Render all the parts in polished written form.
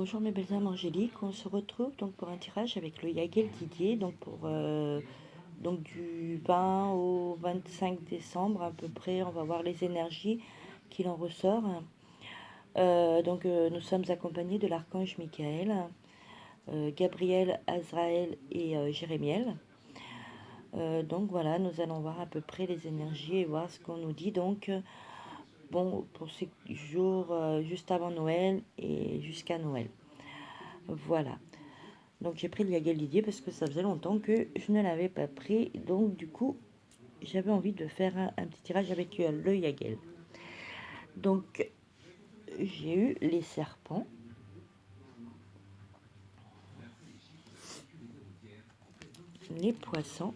Bonjour mes belles âmes angéliques, on se retrouve donc pour un tirage avec le Yagel Didier, donc pour donc du 20 au 25 décembre à peu près, on va voir les énergies qu'il en ressort. Nous sommes accompagnés de l'archange Michael, Gabriel, Azraël et Jérémiel. Donc voilà, nous allons voir à peu près les énergies et voir ce qu'on nous dit. Donc bon, pour ces jours juste avant Noël et jusqu'à Noël. Voilà. Donc j'ai pris le Yagel Didier parce que ça faisait longtemps que je ne l'avais pas pris. Donc du coup, j'avais envie de faire un petit tirage avec le Yagel. Donc j'ai eu les serpents. Les poissons.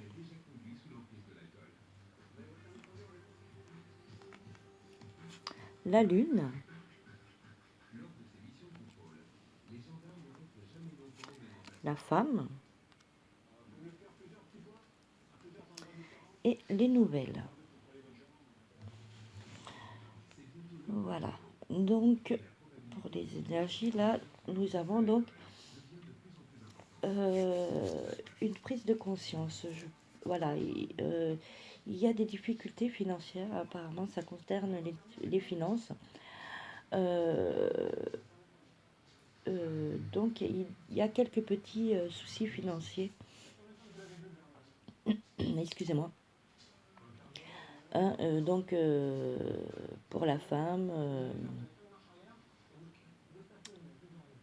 La lune. La femme. Et les nouvelles. Voilà. Donc, pour les énergies, là, nous avons donc une prise de conscience. Voilà. Il y a des difficultés financières. Apparemment, ça concerne les finances. Donc, il y a quelques petits soucis financiers. Excusez-moi. Hein, pour la femme,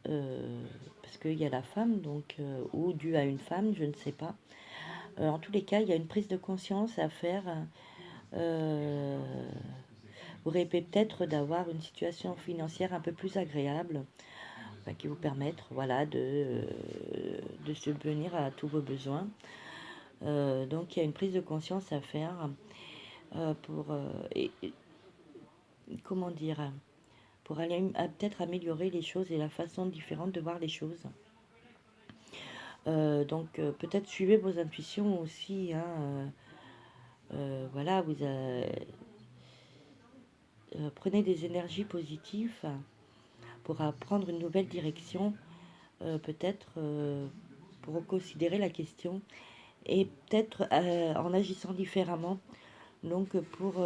parce qu'il y a la femme, donc, ou dû à une femme, je ne sais pas. En tous les cas, il y a une prise de conscience à faire. Vous rêvez peut-être d'avoir une situation financière un peu plus agréable, qui vous permettre, voilà, de subvenir à tous vos besoins. Donc, il y a une prise de conscience à faire pour, comment dire, pour aller peut-être améliorer les choses et la façon différente de voir les choses. Peut-être suivez vos intuitions aussi. Hein, voilà, prenez des énergies positives pour prendre une nouvelle direction, peut-être pour reconsidérer la question et peut-être en agissant différemment. Donc pour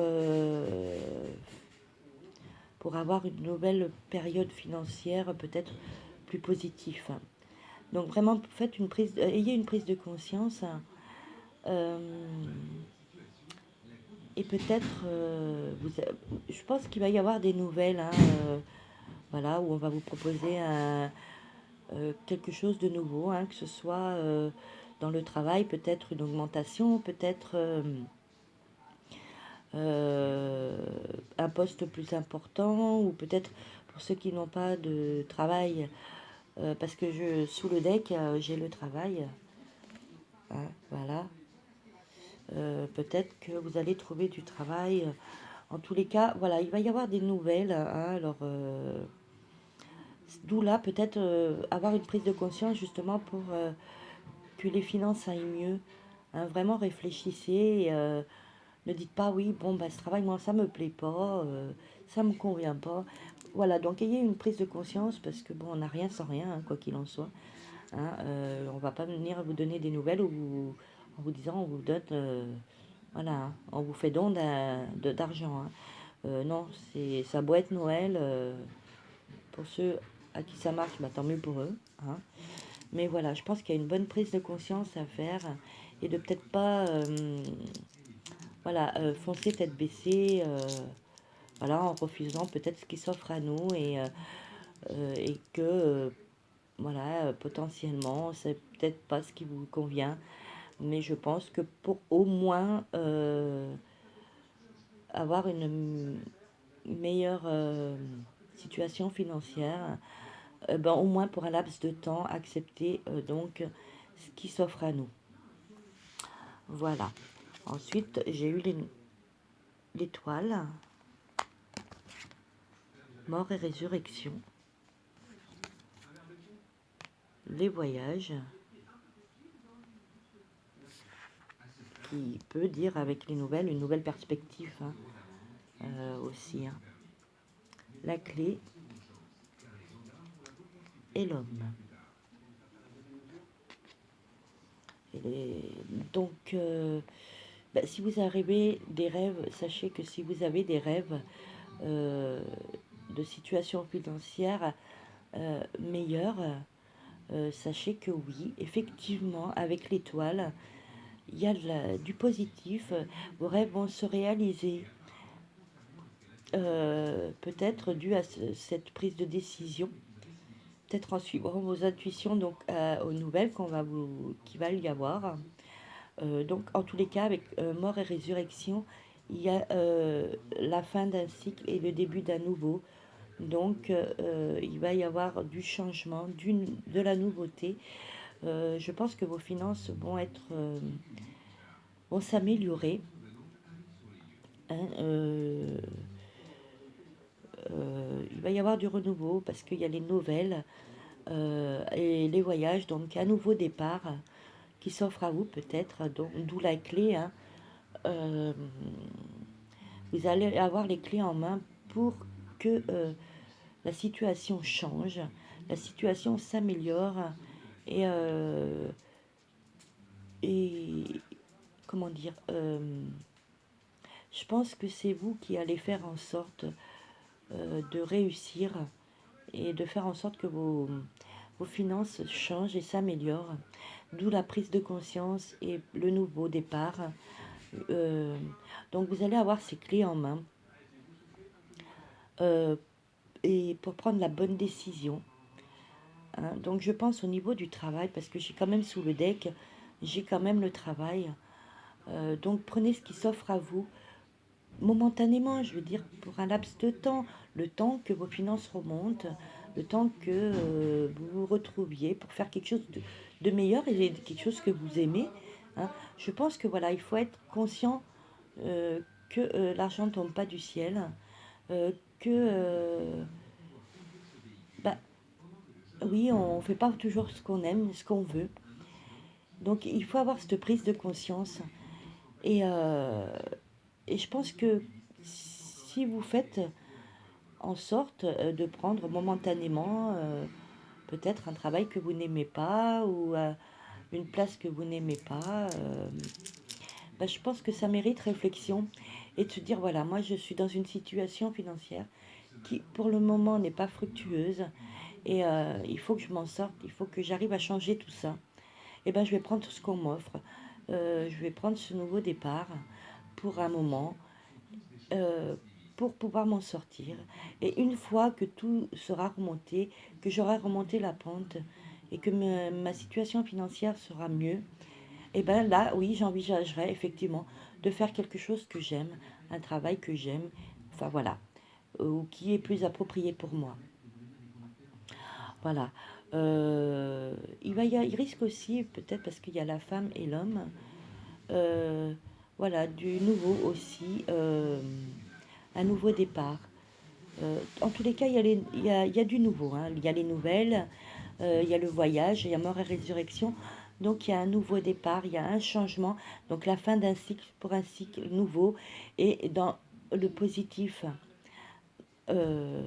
avoir une nouvelle période financière peut-être plus positive. Donc vraiment, faites ayez une prise de conscience. Et peut-être, je pense qu'il va y avoir des nouvelles, hein, voilà, où on va vous proposer quelque chose de nouveau, hein, que ce soit dans le travail, peut-être une augmentation, peut-être un poste plus important, ou peut-être pour ceux qui n'ont pas de travail, parce que sous le deck, j'ai le travail, hein, voilà. Peut-être que vous allez trouver du travail. En tous les cas, voilà, il va y avoir des nouvelles, hein, alors, d'où là, peut-être avoir une prise de conscience justement pour que les finances aillent mieux. Hein, vraiment réfléchissez. Ne dites pas oui, bon, bah, ce travail, moi, ça me plaît pas, ça me convient pas. Voilà, donc ayez une prise de conscience parce que bon, on n'a rien sans rien, hein, quoi qu'il en soit. Hein, on va pas venir vous donner des nouvelles en vous disant on vous donne, voilà, hein, on vous fait don d'argent. Hein. Non, ça doit être Noël. Pour ceux à qui ça marche, bah, tant mieux pour eux. Hein. Mais voilà, je pense qu'il y a une bonne prise de conscience à faire et de peut-être pas voilà, foncer tête baissée, voilà, en refusant peut-être ce qui s'offre à nous et que voilà, potentiellement, c'est peut-être pas ce qui vous convient, mais je pense que pour au moins avoir une meilleure situation financière, ben, au moins pour un laps de temps, accepter donc ce qui s'offre à nous. Voilà. Ensuite, j'ai eu l'étoile, mort et résurrection, les voyages, qui peut dire avec les nouvelles une nouvelle perspective, hein, aussi. Hein. La clé, et l'homme. Et donc, si vous avez des rêves, sachez que si vous avez des rêves euh, de situation financière meilleure, sachez que oui, effectivement, avec l'étoile, il y a du positif. Vos rêves vont se réaliser, peut-être dû à cette prise de décision, peut-être en suivant vos intuitions, donc aux nouvelles qu'il va y avoir. Donc, en tous les cas, avec mort et résurrection, il y a la fin d'un cycle et le début d'un nouveau. Donc, il va y avoir du changement, de la nouveauté. Je pense que vos finances vont s'améliorer. Hein, il va y avoir du renouveau parce qu'il y a les nouvelles et les voyages. Donc, un nouveau départ qui s'offre à vous peut-être. D'où la clé. Hein. Euh, Vous allez avoir les clés en main pour que la situation change, la situation s'améliore et, euh, et comment dire, je pense que c'est vous qui allez faire en sorte de réussir et de faire en sorte que vos finances changent et s'améliorent. D'où la prise de conscience et le nouveau départ. Euh, donc vous allez avoir ces clés en main euh, et pour prendre la bonne décision. Hein. Donc je pense au niveau du travail, parce que j'ai quand même sous le deck, j'ai quand même le travail. Donc prenez ce qui s'offre à vous momentanément, je veux dire pour un laps de temps, le temps que vos finances remontent, le temps que vous vous retrouviez pour faire quelque chose de meilleur et quelque chose que vous aimez. Hein. Je pense que voilà, il faut être conscient euh, que l'argent ne tombe pas du ciel, que bah, oui, on ne fait pas toujours ce qu'on aime, ce qu'on veut. Donc il faut avoir cette prise de conscience. Et, euh, et je pense que si vous faites en sorte de prendre momentanément peut-être un travail que vous n'aimez pas ou une place que vous n'aimez pas, je pense que ça mérite réflexion et de se dire, voilà, moi je suis dans une situation financière qui pour le moment n'est pas fructueuse et il faut que je m'en sorte, il faut que j'arrive à changer tout ça. Et je vais prendre ce qu'on m'offre, je vais prendre ce nouveau départ pour un moment, euh, pour pouvoir m'en sortir. Et une fois que tout sera remonté, que j'aurai remonté la pente et que ma situation financière sera mieux, et là, oui, j'envisagerai effectivement de faire quelque chose que j'aime, un travail que j'aime, enfin voilà, ou qui est plus approprié pour moi. Voilà. Il risque aussi, peut-être parce qu'il y a la femme et l'homme, euh, voilà, du nouveau aussi, un nouveau départ. En tous les cas, il y a du nouveau. Hein. Il y a les nouvelles, il y a le voyage, il y a mort et résurrection. Donc il y a un nouveau départ, il y a un changement. Donc la fin d'un cycle pour un cycle nouveau. Et dans le positif, euh,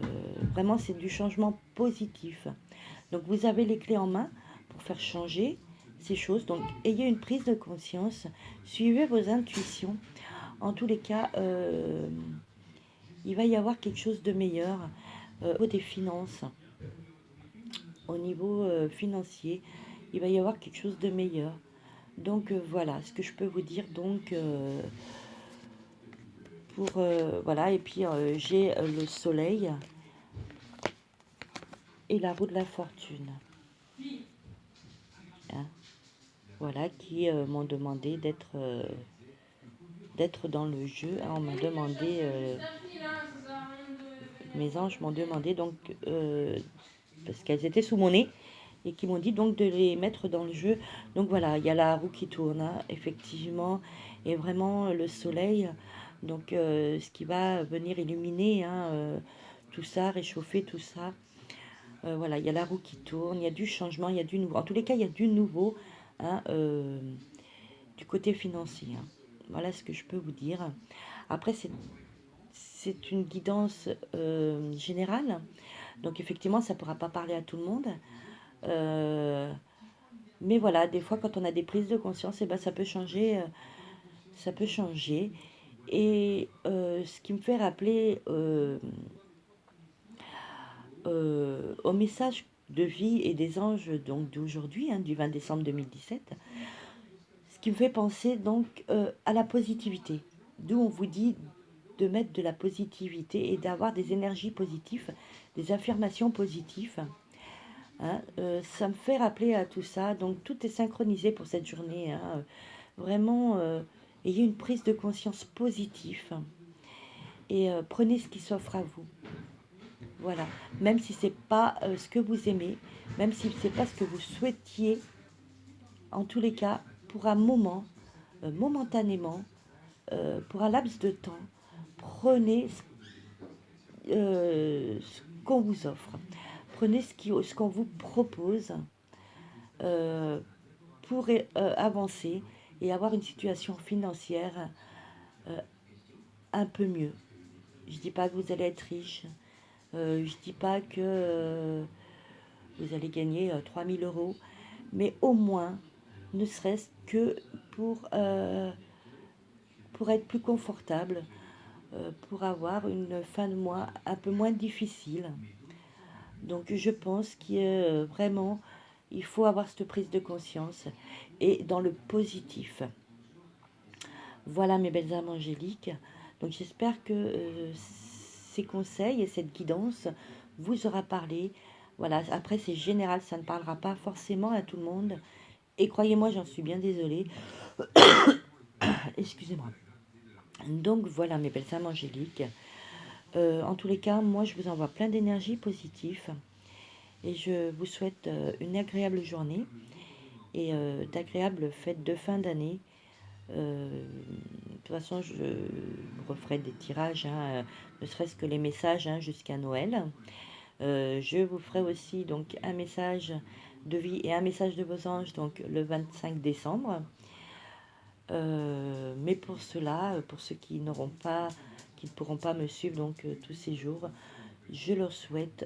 vraiment c'est du changement positif. Donc vous avez les clés en main pour faire changer ces choses. Donc ayez une prise de conscience, suivez vos intuitions. En tous les cas, il va y avoir quelque chose de meilleur au niveau des finances, au niveau financier. Il va y avoir quelque chose de meilleur. Donc voilà ce que je peux vous dire. Donc voilà, et puis j'ai le soleil et la roue de la fortune. Hein. Voilà, qui m'ont demandé d'être dans le jeu. Hein. On m'a demandé, mes anges m'ont demandé donc, parce qu'elles étaient sous mon nez, et qui m'ont dit donc de les mettre dans le jeu. Donc voilà, il y a la roue qui tourne, hein, effectivement, et vraiment le soleil, donc ce qui va venir illuminer hein, tout ça, réchauffer tout ça. Voilà, il y a la roue qui tourne, il y a du changement, il y a du nouveau. En tous les cas, il y a du nouveau hein, du côté financier. Hein. Voilà ce que je peux vous dire. Après, c'est une guidance générale. Donc effectivement, ça ne pourra pas parler à tout le monde. Euh, mais voilà, des fois, quand on a des prises de conscience, eh ben, ça peut changer. Ça peut changer. Et ce qui me fait rappeler au message de vie et des anges donc d'aujourd'hui, du 20 décembre 2017, ce qui me fait penser donc à la positivité. D'où on vous dit de mettre de la positivité et d'avoir des énergies positives, des affirmations positives. Ça me fait rappeler à tout ça. Donc tout est synchronisé pour cette journée. Vraiment, ayez une prise de conscience positive et prenez ce qui s'offre à vous. Voilà. Même si c'est pas ce que vous aimez, même si c'est pas ce que vous souhaitiez, en tous les cas, pour un moment, momentanément, pour un laps de temps, prenez ce qu'on vous offre. Prenez ce qu'on vous propose euh, pour avancer et avoir une situation financière euh, un peu mieux. Je dis pas que vous allez être riche. Je dis pas que vous allez gagner 3000 euros. Mais au moins, ne serait-ce que pour être plus confortable, pour avoir une fin de mois un peu moins difficile. Donc je pense qu'il vraiment, il faut avoir cette prise de conscience et dans le positif. Voilà mes belles âmes angéliques. Donc j'espère que ces conseils et cette guidance vous aura parlé. Voilà, après c'est général, ça ne parlera pas forcément à tout le monde. Et croyez-moi, j'en suis bien désolée. Excusez-moi. Donc voilà mes belles âmes angéliques. En tous les cas, moi je vous envoie plein d'énergie positive. Et je vous souhaite une agréable journée et d'agréables fêtes de fin d'année. De toute façon, je referai des tirages, ne serait-ce que les messages jusqu'à Noël. Je vous ferai aussi donc un message de vie et un message de vos anges donc le 25 décembre. Mais pour cela, pour ceux qui n'auront pas, qui ne pourront pas me suivre donc tous ces jours, je leur souhaite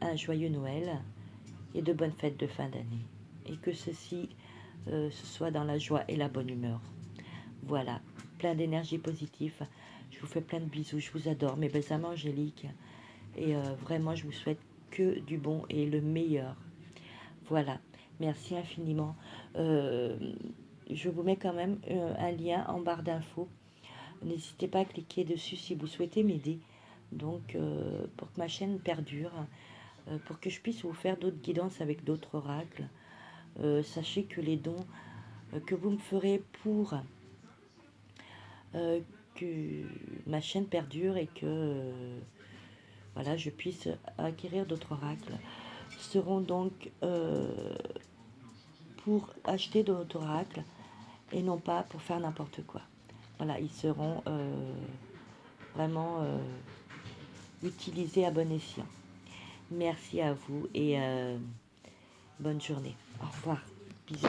un joyeux Noël et de bonnes fêtes de fin d'année. Et que ceci ce soit dans la joie et la bonne humeur. Voilà, plein d'énergie positive. Je vous fais plein de bisous, je vous adore, mes belles âmes angéliques. Et vraiment, je vous souhaite que du bon et le meilleur. Voilà, merci infiniment. Je vous mets quand même un lien en barre d'infos. N'hésitez pas à cliquer dessus si vous souhaitez m'aider. Donc, pour que ma chaîne perdure, pour que je puisse vous faire d'autres guidances avec d'autres oracles. Sachez que les dons que vous me ferez pour que ma chaîne perdure et que voilà, je puisse acquérir d'autres oracles seront donc pour acheter d'autres oracles et non pas pour faire n'importe quoi. Voilà, ils seront vraiment utilisés à bon escient. Merci à vous et bonne journée. Au revoir. Bisous.